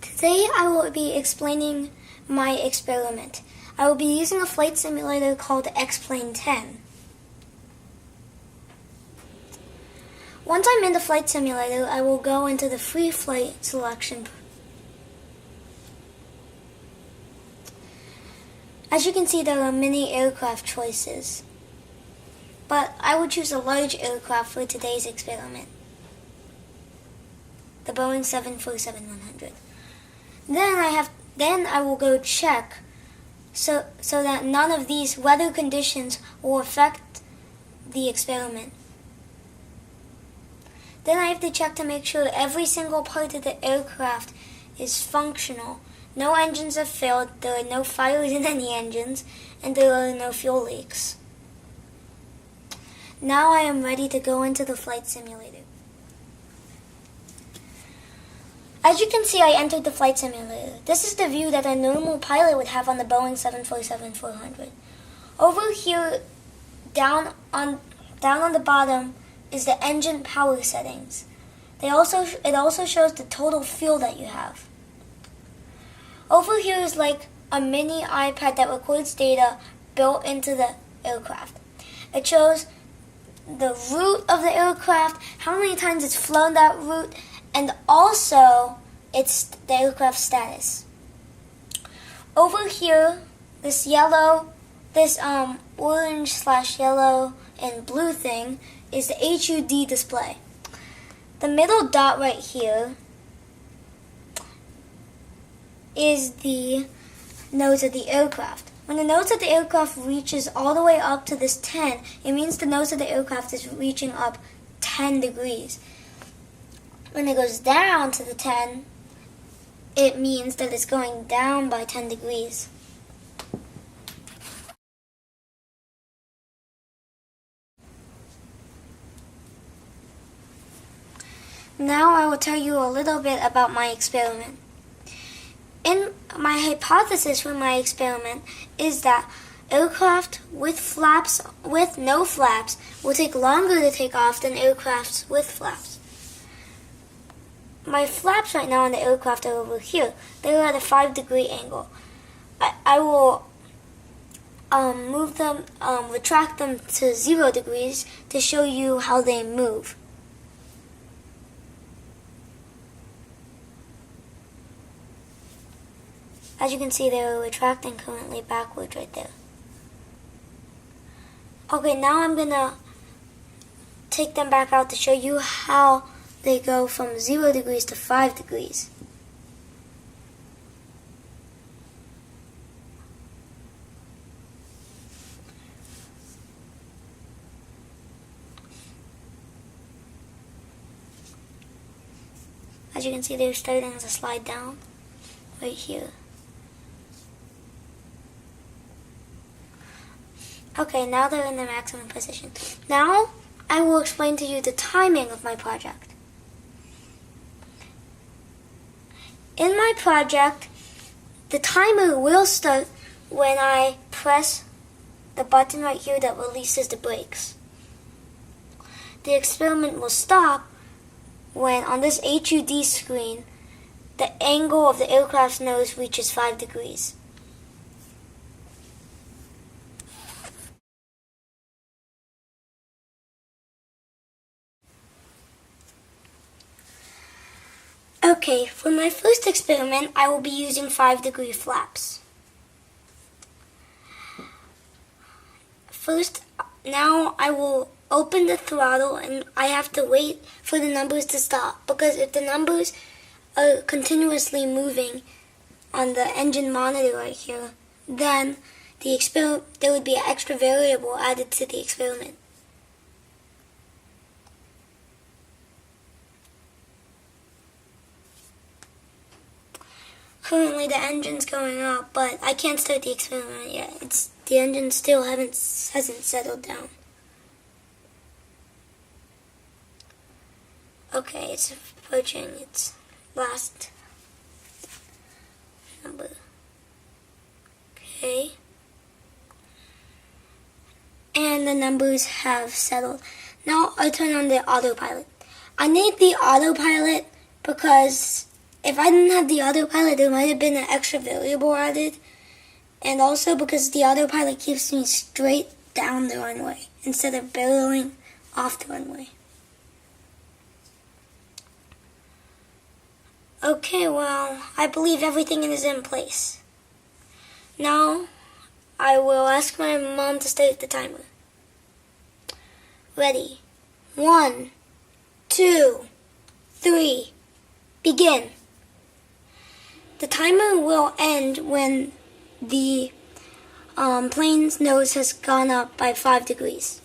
Today I will be explaining my experiment. I will be using a flight simulator called X-Plane 10. Once I'm in the flight simulator, I will go into the free flight selection. As you can see, there are many aircraft choices, but I will choose a large aircraft for today's experiment, the Boeing 747-100. Then I will go check so that none of these weather conditions will affect the experiment. Then I have to check to make sure every single part of the aircraft is functional. No engines have failed, there are no fires in any engines, and there are no fuel leaks. Now I am ready to go into the flight simulator. As you can see, I entered the flight simulator. This is the view that a normal pilot would have on the Boeing 747-400. Over here, down on the bottom, is the engine power settings. It also shows the total fuel that you have. Over here is like a mini iPad that records data built into the aircraft. It shows the route of the aircraft, how many times it's flown that route, and also the aircraft status. Over here, this orange/yellow and blue thing is the HUD display. The middle dot right here is the nose of the aircraft. When the nose of the aircraft reaches all the way up to this 10, it means the nose of the aircraft is reaching up 10 degrees. When it goes down to the 10, it means that it's going down by 10 degrees. Now I will tell you a little bit about my experiment. In my hypothesis for my experiment is that aircraft with no flaps will take longer to take off than aircrafts with flaps. My flaps right now on the aircraft are over here. They are at a 5-degree angle. I will move them, retract them to 0 degrees to show you how they move. As you can see, they are retracting currently backwards right there. Okay, now I'm going to take them back out to show you how they go from 0 degrees to 5 degrees. As you can see, they're starting to slide down right here. Okay, now they're in the maximum position. Now, I will explain to you the timing of my project. In my project, the timer will start when I press the button right here that releases the brakes. The experiment will stop when, on this HUD screen, the angle of the aircraft's nose reaches 5 degrees. Okay, for my first experiment, I will be using 5-degree flaps. First, now I will open the throttle and I have to wait for the numbers to stop, because if the numbers are continuously moving on the engine monitor right here, then there would be an extra variable added to the experiment. Currently the engine's going up, but I can't start the experiment yet. The engine still hasn't settled down. Okay, it's approaching its last number. Okay. And the numbers have settled. Now I turn on the autopilot. I need the autopilot because if I didn't have the autopilot, there might have been an extra variable added. And also because the autopilot keeps me straight down the runway instead of barreling off the runway. Okay, well, I believe everything is in place. Now, I will ask my mom to start the timer. Ready. 1, 2, 3, begin. The timer will end when the plane's nose has gone up by 5 degrees.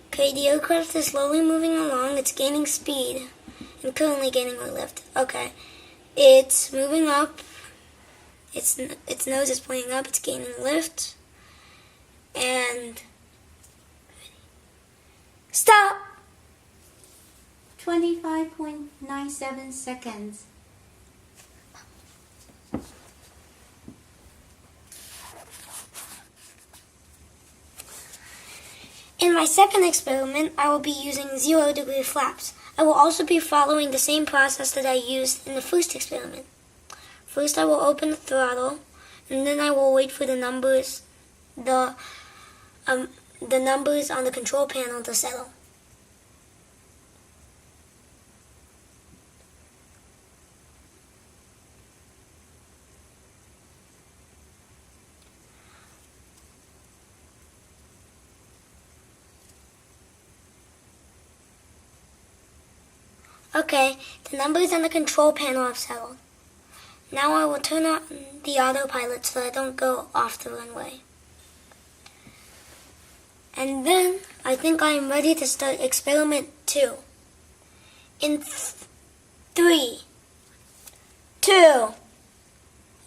Okay, the aircraft is slowly moving along. It's gaining speed and currently gaining lift. Okay, it's moving up. Its nose is pointing up. It's gaining lift. And stop! 25.97 seconds. In my second experiment, I will be using 0-degree flaps. I will also be following the same process that I used in the first experiment. First, I will open the throttle, and then I will wait for the numbers, the numbers on the control panel to settle. Okay, the numbers on the control panel have settled. Now I will turn on the autopilot so that I don't go off the runway. And then I think I am ready to start experiment 2. In 3, 2,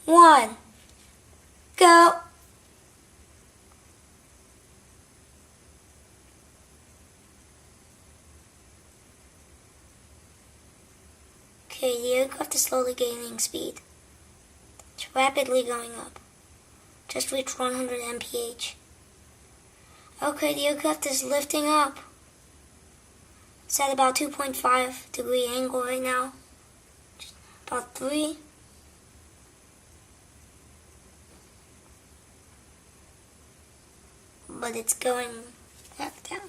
1, go! Okay, the aircraft is slowly gaining speed. It's rapidly going up. Just reached 100 mph. Okay, the aircraft is lifting up. It's at about 2.5 degree angle right now. Just about 3. But it's going back down.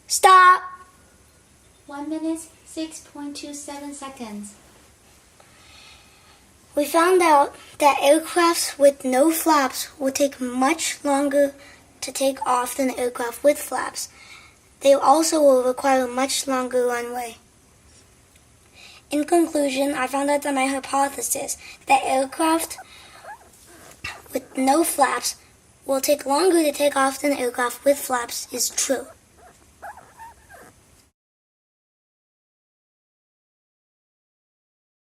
Stop! 1 minute, 6.27 seconds. We found out that aircrafts with no flaps will take much longer to take off than aircraft with flaps. They also will require a much longer runway. In conclusion, I found out that my hypothesis that aircraft with no flaps will take longer to take off than aircraft with flaps is true.